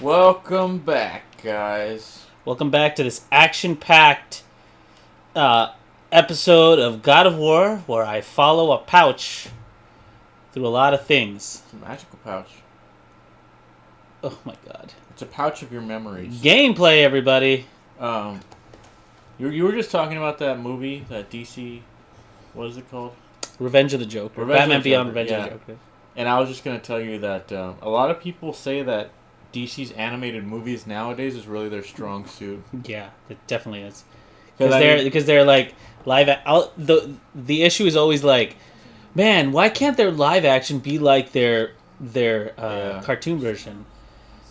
Welcome back, guys. Welcome back to this action-packed episode of God of War, where I follow a pouch through a lot of things. It's a magical pouch. Oh my god. It's a pouch of your memories. Gameplay, everybody. You were just talking about that movie, that DC, what is it called? Revenge of the Joker. Batman Beyond Revenge of the Joker. And I was just going to tell you that a lot of people say that DC's animated movies nowadays is really their strong suit. Yeah, it definitely is. Because they're like live. The issue is always like, man, why can't their live action be like their cartoon version?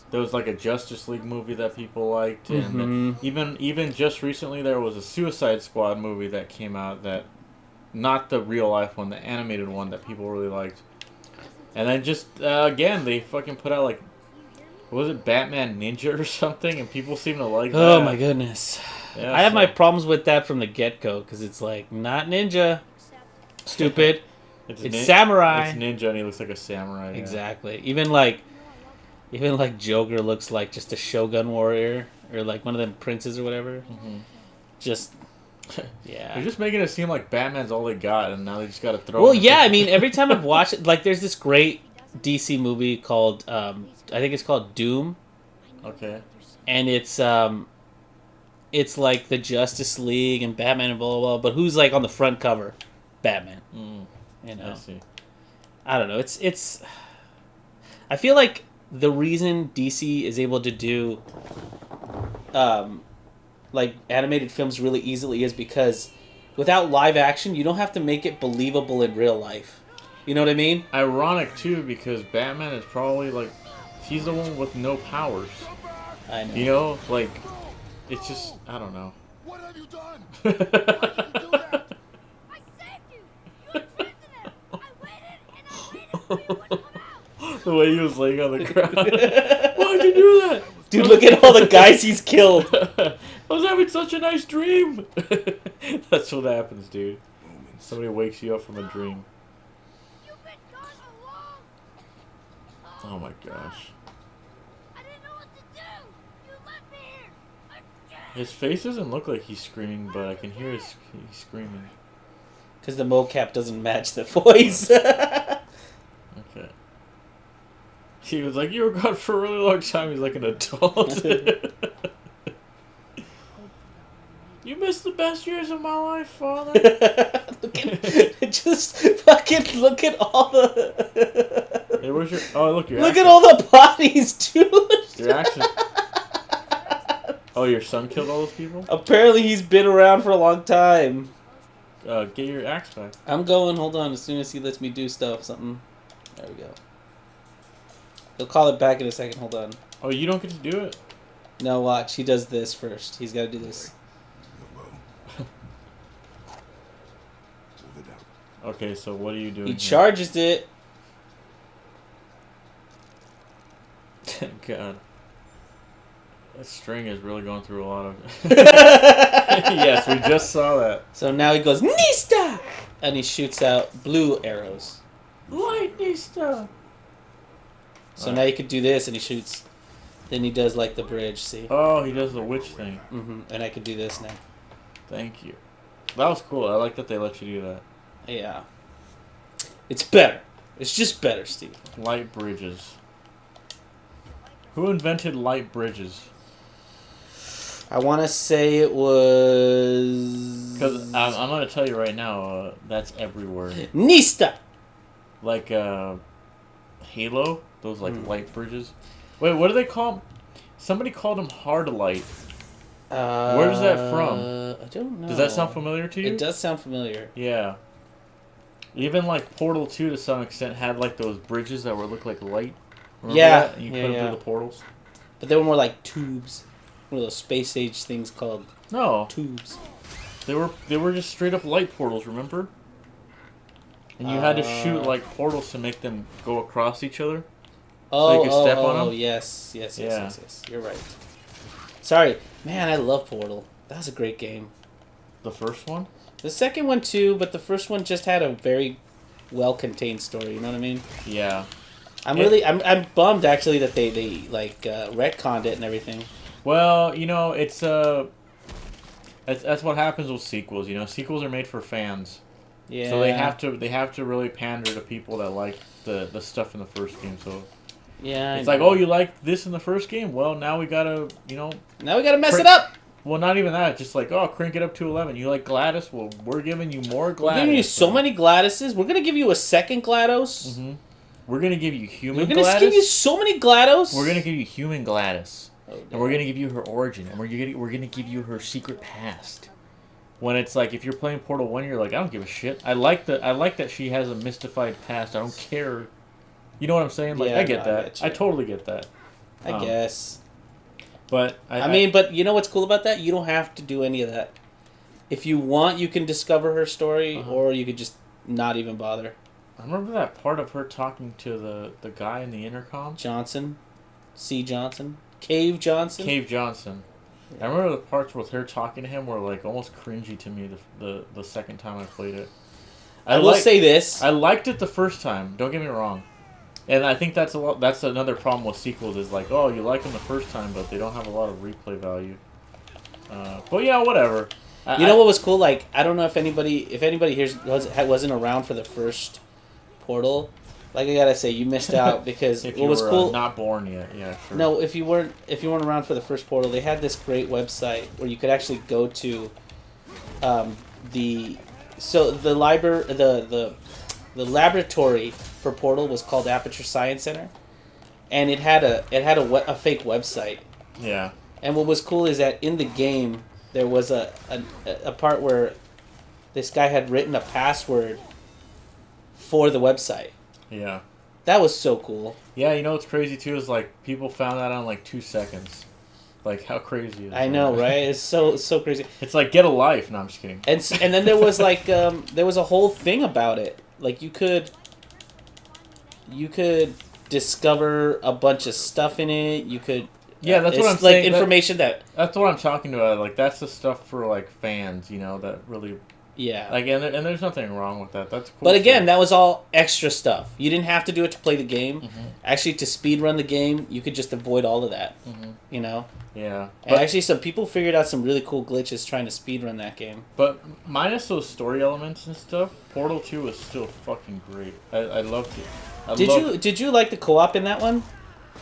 There was like a Justice League movie that people liked, and even just recently there was a Suicide Squad movie that came out, that not the real life one, the animated one that people really liked. And then just again they fucking put out like, what was it, Batman Ninja or something, and people seem to like that. Oh my goodness. Yeah, I have my problems with that from the get-go, because it's like, not ninja. Stupid. It's samurai. It's ninja and he looks like a samurai. Yeah. Exactly. Even like Joker looks like just a shogun warrior, or like one of them princes or whatever. Mm-hmm. Just, yeah. They're just making it seem like Batman's all they got, and now they just got to throw. Well, yeah. I mean, every time I've watched it, like, there's this great DC movie called, I think it's called Doom. Okay. And it's like the Justice League and Batman and blah blah blah. But who's like on the front cover? Batman. You know. I see. I don't know. It's. I feel like the reason DC is able to do, like, animated films really easily is because without live action, you don't have to make it believable in real life. You know what I mean? Ironic too, because Batman is probably like, he's the one with no powers. I know. You know, like, it's just, I don't know. What have you done? Why did you do that? I saved you! You were them! I waited and I waited for you to come out! The way he was laying on the ground. Why'd you do that? Dude, look at all the guys he's killed. I was having such a nice dream. That's what happens, dude. Somebody wakes you up from a dream. You've been gone along! Oh my gosh. I didn't know what to do! You left me here! Again! His face doesn't look like he's screaming, but I can hear he's screaming. Because the mocap doesn't match the voice. Okay. He was like, you were gone for a really long time. He's like an adult. You missed the best years of my life, father. Just fucking look at all the... Hey, where's your... Oh, look, your Look action. at all the bodies, dude. Your action. Oh, your son killed all those people? Apparently he's been around for a long time. Get your axe back. I'm going, hold on, as soon as he lets me do something. There we go. He'll call it back in a second, hold on. Oh, you don't get to do it? No, watch, he does this first. He's got to do this. Okay, so what are you doing? He charges it. God. That string is really going through a lot of... Yes, we just saw that. So now he goes, Nista! And he shoots out blue arrows. Lightning stuff. So now you could do this, and he shoots. Then he does like the bridge, see? Oh, he does the witch thing. And I could do this now. Thank you. That was cool. I like that they let you do that. Yeah. It's better. It's just better, Steve. Light bridges. Who invented light bridges? I want to say it was... Because I'm going to tell you right now, that's everywhere. Nista! Like Halo, those like light bridges. Wait, what do they call them? Somebody called them hard light. Where's that from? I don't know. Does that sound familiar to you? It does sound familiar. Yeah. Even like Portal 2 to some extent had like those bridges that would look like light. Remember Yeah. that? You put them through the portals. But they were more like tubes. One of those space age things called tubes. They were just straight up light portals, remember? And you had to shoot like portals to make them go across each other. So you could step on them? Yes. You're right. Sorry. Man, I love Portal. That was a great game. The first one? The second one too, but the first one just had a very well-contained story, you know what I mean? Yeah. I'm bummed actually that they like retconned it and everything. Well, it's that's what happens with sequels. Sequels are made for fans. Yeah. So they have to really pander to people that like the stuff in the first game. So yeah, it's like, oh, you like this in the first game? Well, now we gotta now we gotta mess it up. Well, not even that. Just like, oh, crank it up to 11. You like GLaDOS? Well, we're giving you more GLaDOS. We're giving you so many GLaDOSes. We're gonna give you a second GLaDOS. Mm-hmm. We're gonna give you human. We're gonna GLaDOS. give you so many GLaDOS. We're gonna give you human GLaDOS, and we're gonna give you her origin, and we're gonna give you her secret past. When it's like, if you're playing Portal 1, you're like, I don't give a shit. I like that she has a mystified past. I don't care. You know what I'm saying? Like, Yeah, I get that. I get you. I totally get that. I guess. But but you know what's cool about that? You don't have to do any of that. If you want, you can discover her story, or you could just not even bother. I remember that part of her talking to the guy in the intercom. Johnson. Cave Johnson. I remember the parts with her talking to him were like almost cringy to me the second time I played it. I will say this. I liked it the first time. Don't get me wrong. And I think that's another problem with sequels is like, oh, you like them the first time, but they don't have a lot of replay value. But yeah, whatever. You know what was cool? Like, I don't know if anybody here wasn't around for the first Portal. Like, I gotta say, you missed out because if what was cool. Not born yet, yeah. Sure. No, if you weren't around for the first Portal, they had this great website where you could actually go to, the laboratory for Portal was called Aperture Science Center, and it had a fake website. Yeah. And what was cool is that in the game there was a part where this guy had written a password for the website. Yeah. That was so cool. Yeah, you know what's crazy too is like people found that on like 2 seconds. Like, how crazy is that? I know, right? It's so crazy. It's like, get a life. No, I'm just kidding. And then there was like there was a whole thing about it. Like you could discover a bunch of stuff in it. You could that's what I'm like saying. Information that's what I'm talking about. Like, that's the stuff for like fans, that really. Yeah. Like, and there's nothing wrong with that. That's cool. But again, that was all extra stuff. You didn't have to do it to play the game. Mm-hmm. Actually, to speed run the game, you could just avoid all of that. Mm-hmm. Yeah. And actually, some people figured out some really cool glitches trying to speed run that game. But minus those story elements and stuff, Portal 2 is still fucking great. I loved it. Did you like the co-op in that one?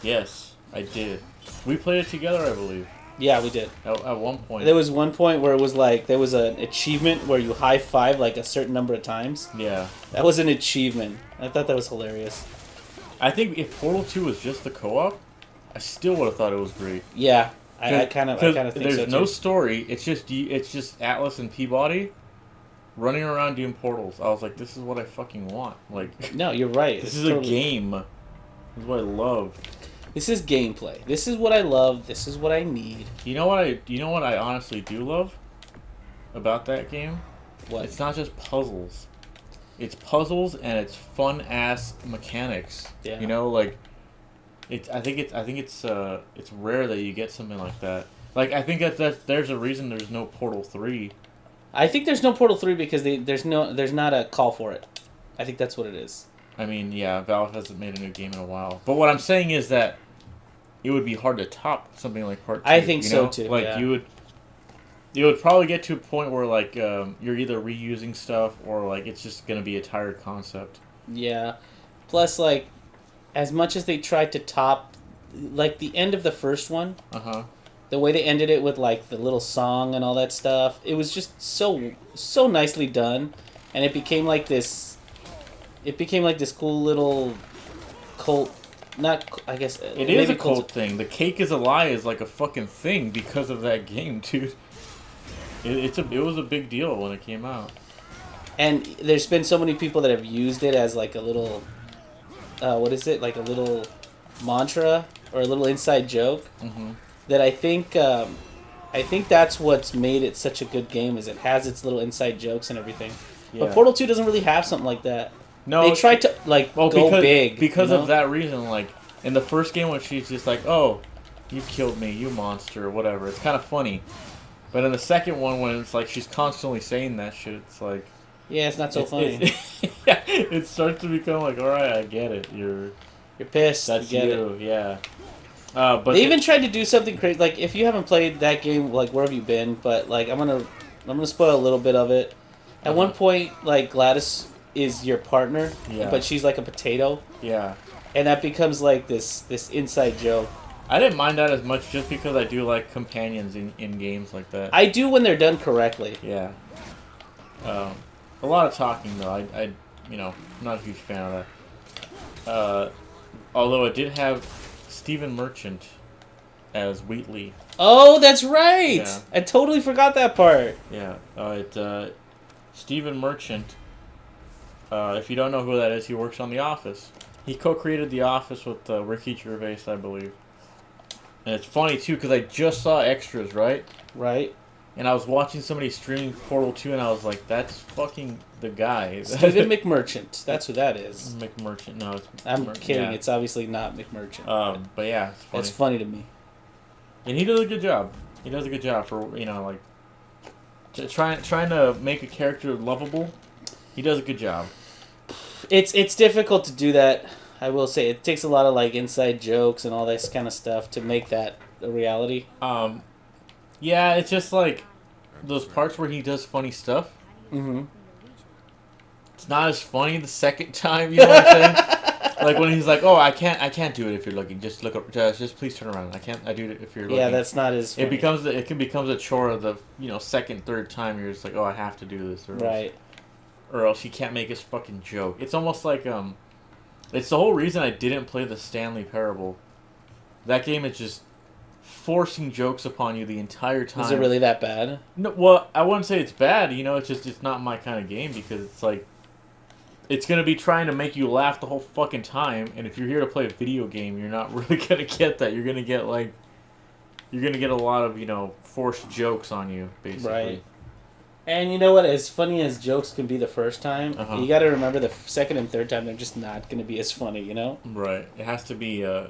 Yes, I did. We played it together, I believe. Yeah, we did. At one point. There was one point where it was like, there was an achievement where you high-five like a certain number of times. Yeah. That was an achievement. I thought that was hilarious. I think if Portal 2 was just the co-op, I still would have thought it was great. Yeah, I kind of think so too. There's no story. It's just Atlas and Peabody running around doing portals. I was like, this is what I fucking want. Like, no, you're right. This is totally a game. This is what I love. This is gameplay. This is what I love. This is what I need. You know what I honestly do love about that game? What? It's not just puzzles. It's puzzles and it's fun ass mechanics. Yeah. I think it's rare that you get something like that. Like, I think there's a reason there's no Portal 3. I think there's no Portal 3 because there's not a call for it. I think that's what it is. I mean, yeah, Valve hasn't made a new game in a while. But what I'm saying is that it would be hard to top something like Part 2. I think so too. Like, yeah. you would probably get to a point where like you're either reusing stuff or like it's just gonna be a tired concept. Yeah. Plus, like, as much as they tried to top, like the end of the first one. The way they ended it with like the little song and all that stuff, it was just so nicely done, and it became like this. It became like this cool little cult. Not, I guess it is a cult thing. The Cake is a Lie is like a fucking thing because of that game, dude. It was a big deal when it came out. And there's been so many people that have used it as like a little, what is it? Like a little mantra or a little inside joke. That I think that's what's made it such a good game, is it has its little inside jokes and everything. Yeah. But Portal 2 doesn't really have something like that. No, they tried to go big because of that reason. Like in the first game, when she's just like, "Oh, you killed me, you monster," or whatever. It's kind of funny. But in the second one, when it's like she's constantly saying that shit, it's like, yeah, it's not so funny. Yeah, it starts to become like, all right, I get it. You're pissed. That's you get you. it. Yeah. But They even tried to do something crazy. Like, if you haven't played that game, like, where have you been? But, like, I'm gonna spoil a little bit of it. At one point, like, Gladys is your partner, Yeah. but she's like a potato, Yeah. and that becomes like this inside joke. I didn't mind that as much just because I do like companions in games like that. I do when they're done correctly. Yeah. A lot of talking though. I I'm not a huge fan of that. Although it did have Stephen Merchant as Wheatley. Oh, that's right. Yeah. I totally forgot that part. Yeah. Stephen Merchant. If you don't know who that is, he works on The Office. He co-created The Office with Ricky Gervais, I believe. And it's funny too because I just saw extras, right? Right. And I was watching somebody streaming Portal 2, and I was like, "That's fucking the guy." Stephen McMerchant. That's who that is. McMerchant. No, it's. I'm kidding. Yeah. It's obviously not McMerchant. But yeah, it's funny. That's funny to me. And he does a good job. He does a good job for like trying to make a character lovable. He does a good job. It's difficult to do that. I will say it takes a lot of like inside jokes and all this kind of stuff to make that a reality. Yeah, it's just like those parts where he does funny stuff. Mm-hmm. It's not as funny the second time. You know what I'm saying? Like when he's like, "Oh, I can't do it if you're looking. Just look up. Just please turn around. I do it if you're looking." Yeah, that's not as funny. It becomes a chore the second, third time. You're just like, "Oh, I have to do this," or else he can't make his fucking joke. It's almost like it's the whole reason I didn't play the Stanley Parable. That game is just forcing jokes upon you the entire time. Is it really that bad? No, well, I wouldn't say it's bad. It's not my kind of game because it's like it's gonna be trying to make you laugh the whole fucking time. And if you're here to play a video game, you're not really gonna get that. You're gonna get a lot of forced jokes on you, basically. Right. And you know what? As funny as jokes can be the first time, you got to remember the second and third time they're just not going to be as funny. Right. It has to be a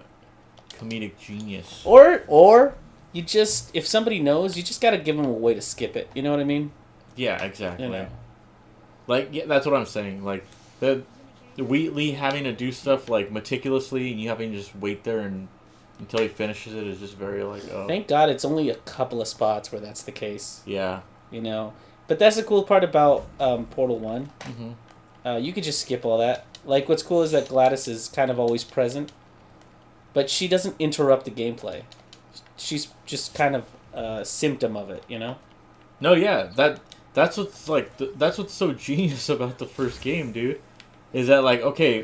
comedic genius. Or you just, if somebody knows, you just got to give them a way to skip it. You know what I mean? Yeah, exactly. Like, yeah, that's what I'm saying. Like the Wheatley having to do stuff like meticulously, and you having to just wait there until he finishes it is just very like. Thank God it's only a couple of spots where that's the case. Yeah. But that's the cool part about Portal 1. Mm-hmm. You could just skip all that. Like, what's cool is that Gladys is kind of always present, but she doesn't interrupt the gameplay. She's just kind of a symptom of it, No, yeah, that's what's so genius about the first game, dude. Is that like, okay,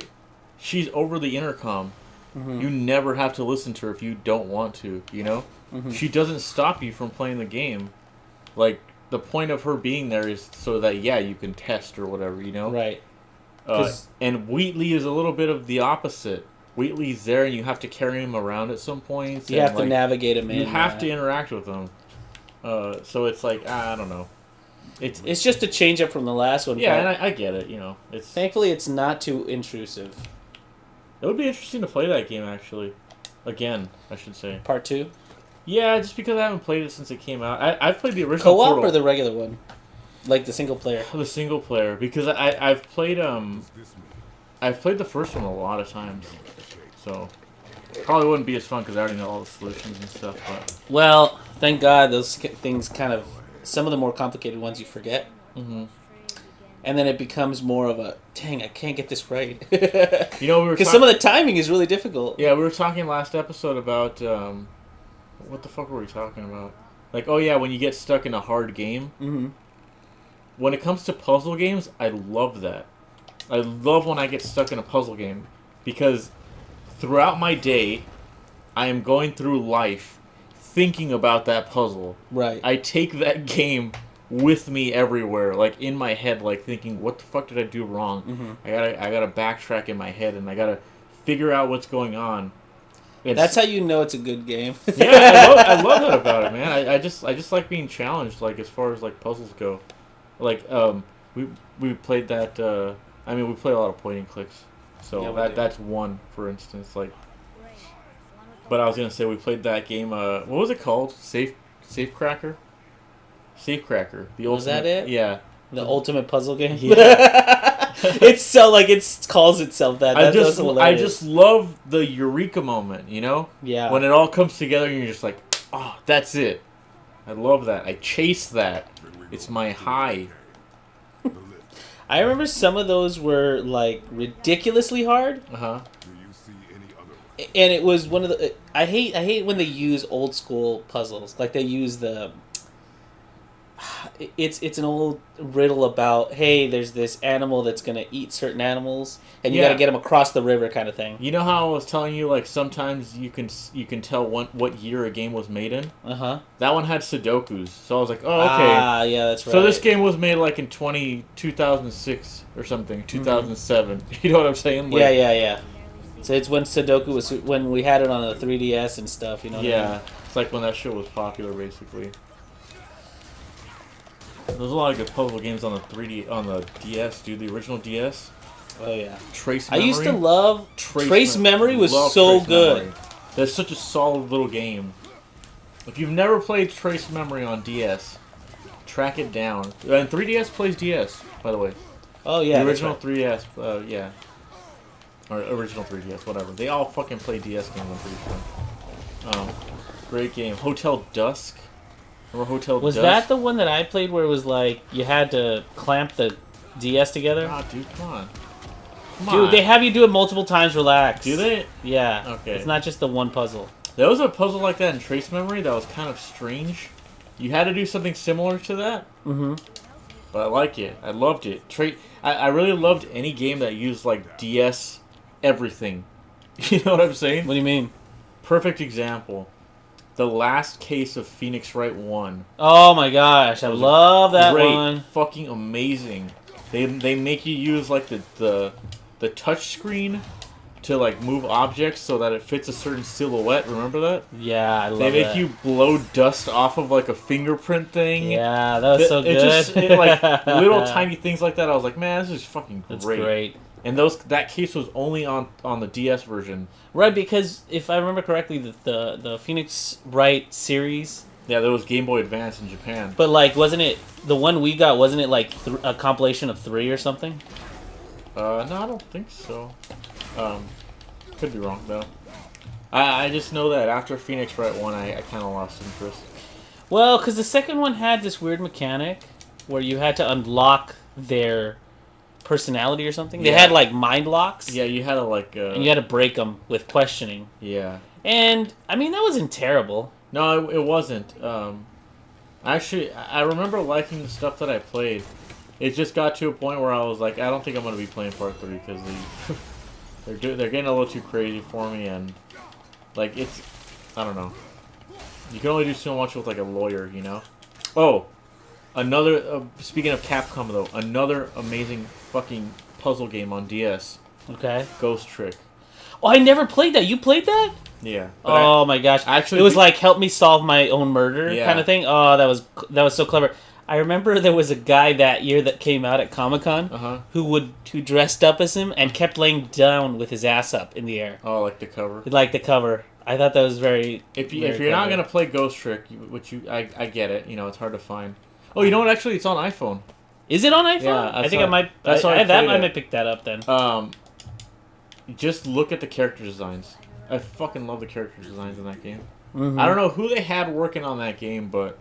she's over the intercom. Mm-hmm. You never have to listen to her if you don't want to, Mm-hmm. She doesn't stop you from playing the game. Like, the point of her being there is so that, you can test or whatever, Right. And Wheatley is a little bit of the opposite. Wheatley's there and you have to carry him around at some points. You have to navigate him in. You have to interact with him. So it's like, I don't know. It's just a change up from the last one. Yeah, and I get it, Thankfully, it's not too intrusive. It would be interesting to play that game, actually. Again, I should say. Part 2? Yeah, just because I haven't played it since it came out. I've played the original Co-op Portal. or the regular one? Like the single player? The single player, because I've played the first one a lot of times. So, probably wouldn't be as fun because I already know all the solutions and stuff, but... Well, thank God those things kind of... Some of the more complicated ones you forget. Mm-hmm. And then it becomes more of a, dang, I can't get this right. Because some of the timing is really difficult. Yeah, we were talking last episode about... what the fuck were we talking about? Like, oh yeah, when you get stuck in a hard game. Mm-hmm. When it comes to puzzle games, I love that. I love when I get stuck in a puzzle game. Because throughout my day, I am going through life thinking about that puzzle. Right. I take that game with me everywhere, like in my head, like thinking, what the fuck did I do wrong? Mm-hmm. I gotta backtrack in my head, and I gotta figure out what's going on. That's how you know it's a good game. Yeah, I love that about it, man. I just like being challenged, like as far as like puzzles go. Like we played that. We play a lot of point and clicks, so Yeah, that's one, for instance. Like, but I was gonna say we played that game. What was it called? Safecracker. Safecracker. The Was ultimate, that it? Yeah. The ultimate puzzle game? Yeah. It's so like it calls itself that. That's I hilarious. just love the eureka moment, you know? Yeah. When it all comes together and you're just like, oh, that's it. I love that. I chase that. It's my high. I remember some of those were like ridiculously hard, Uh-huh. and it was one of the. I hate when they use old school puzzles. Like they use the. It's an old riddle about, hey, there's this animal that's gonna eat certain animals, and you Yeah. gotta get them across the river, kind of thing. You know how I was telling you, like, sometimes you can tell what year a game was made in? Uh-huh. That one had Sudokus. So I was like, oh, okay. Ah, yeah, that's right. So this game was made, like, in 2006 or something, 2007. You know what I'm saying? Like, Yeah. So it's when Sudoku was, when we had it on the 3DS and stuff, you know what I mean? Yeah. It's like when that shit was popular, basically. There's a lot of good puzzle games on the DS, dude. The original DS. Oh, yeah. Trace I Memory. used to love... Trace Memory was so Trace good. Memory. That's such a solid little game. If you've never played Trace Memory on DS, track it down. And 3DS plays DS, by the way. Oh, yeah. The that's original right. 3DS, yeah. Or original 3DS, whatever. They all fucking play DS games, I'm pretty sure. Great game. Hotel Dusk. Remember Hotel Was Dusk? that the one that I played where it was like you had to clamp the DS together? Ah, dude, come on. Dude, they have you do it multiple times, relax. Do they? Yeah. Okay. It's not just the one puzzle. There was a puzzle like that in Trace Memory that was kind of strange. You had to do something similar to that. Mm-hmm. But I like it. I loved it. I really loved any game that used, like, DS everything. You know what I'm saying? What do you mean? Perfect example. The last case of Phoenix Wright 1. Oh my gosh, I love that Great, one. fucking amazing. They make you use, like, the touch screen to, like, move objects so that it fits a certain silhouette. Remember that? Yeah, I love They make that. you blow dust off of, like, a fingerprint thing. Yeah, that was so good. Like, little tiny things like that. I was like, man, this is fucking great. That's great. And that case was only on the DS version. Right, because if I remember correctly, the Phoenix Wright series. Yeah, there was Game Boy Advance in Japan. But like, wasn't it the one we got? Wasn't it like a compilation of 3 or something? No, I don't think so. Could be wrong though. I just know that after Phoenix Wright 1, I kind of lost interest. Well, because the second one had this weird mechanic where you had to unlock their personality or something. They Yeah. had like mind locks. Yeah, you had to like. And you had to break them with questioning. Yeah. And I mean that wasn't terrible. No, it wasn't. Actually, I remember liking the stuff that I played. It just got to a point where I was like, I don't think I'm gonna be playing Part 3 because they're getting a little too crazy for me, and like I don't know. You can only do so much with like a lawyer, you know. Oh, another. Speaking of Capcom though, another amazing fucking puzzle game on DS. Okay. Ghost Trick. Oh, I never played that. You played that? Yeah. Oh my gosh! actually it was be- like help me solve my own murder Yeah. kind of thing. Oh, that was so clever. I remember there was a guy that year that came out at Comic-Con who dressed up as him and kept laying down with his ass up in the air. Oh, like the cover. Like the cover. I thought that was very. If very you're not clever. gonna play Ghost Trick, I get it. You know, it's hard to find. Oh, you know what? Actually, it's on iPhone. Is it on iPhone? Yeah, I think I might. that's how I that played I it. might pick that up then. Just look at the character designs. I fucking love the character designs in that game. Mhm. I don't know who they had working on that game, but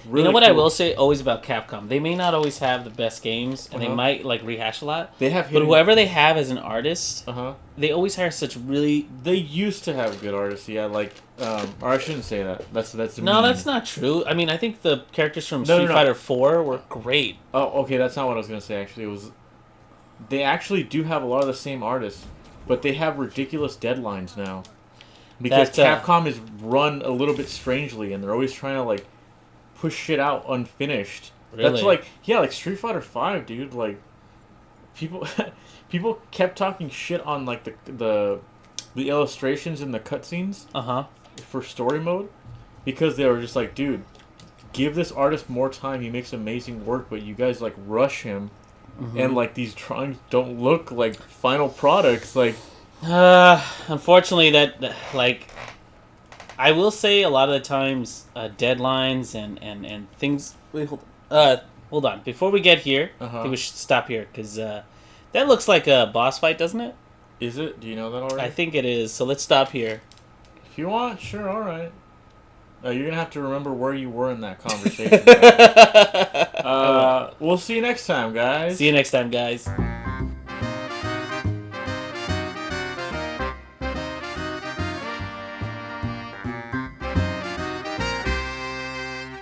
really You know what I cool. will say always about Capcom? They may not always have the best games, and they might like rehash a lot. They have But hidden... whoever they have as an artist, Uh huh. they always hire such really. They used to have good artists, yeah. Like, or I shouldn't say that. That's No, mean. that's not true. I mean, I think the characters from No, Street no, no. Fighter 4 were great. Oh, okay. That's not what I was gonna say. Actually, it was. They actually do have a lot of the same artists, but they have ridiculous deadlines now. Because Capcom is run a little bit strangely, and they're always trying to like push shit out unfinished. Really? That's like like Street Fighter 5, dude. Like people kept talking shit on like the illustrations in the cutscenes for story mode because they were just like, dude, give this artist more time. He makes amazing work, but you guys like rush him, and like these drawings don't look like final products. Like. Unfortunately, that like, I will say a lot of the times, deadlines and things. Wait, hold on. Before we get here, I think we should stop here because That looks like a boss fight, doesn't it? Is it? Do you know that already? I think it is. So let's stop here. If you want, sure, all right. You're gonna have to remember where you were in that conversation. We'll see you next time, guys. See you next time, guys.